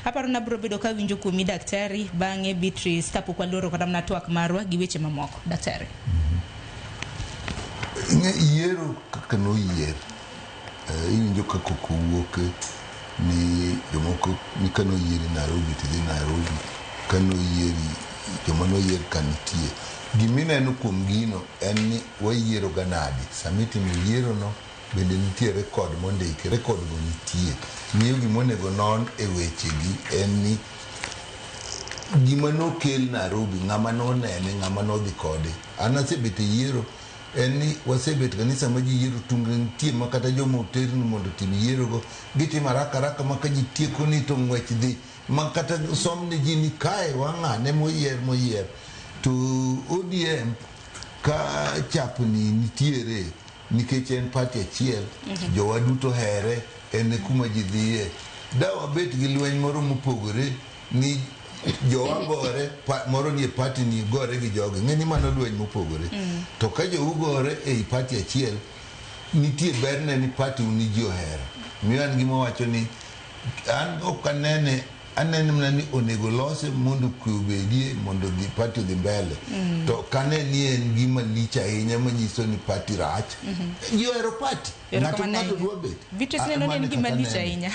Aparo na bro bedo ka winjo kuomi daktari bang'e Beatrice kapok waloro kata mana twak marwa gi weche mamoko. Daktari. Yiero kaka noyier iwinjo kaka kowuok ni jomoko ni kanoyieri Nairobi tidhi Nairobi, kanoyieri joma noyier kanitie. Gimineno kuom gino en ni wayiero ga nadi, samitimo yiero no bende nitie rekod mondiki, rekod go nitie. Miyo gimonego non e weche gi en ni gima nokel Nairobi, ng'ama nonene, ng'ama nodhi kode. An asebet e yiero en ni wasebet kanisa ma ji yiero tunge nitie ma kata joma oterni mondo tim yiero go gitimo haraka ma ka ji tieko ni to ng'wech dhi ma kata som ne ji ni kae wang'ane moyier to ODM ka chapni nitiere nikech en party achiel, jowa duto here, en kuma ji dhiye. Dawa bet gi lweny moro mopogore ni jowa gore, moro nie party ni gore gi jogi, ng'eni mano lweny mopogore. To ka jo ugore ei party achiel, nitie berne ni party uni ji ohero. Miyo an gima wacho ni an ok anene mna ni onego lose mondo kwe obedie mondo dhi party dhi mbele. To kane ni en gima lich ahinya manyiso ni party rach, ji ohero party. Ng'ato dwa bet. Beatrice neno ni en gima lich ahinya.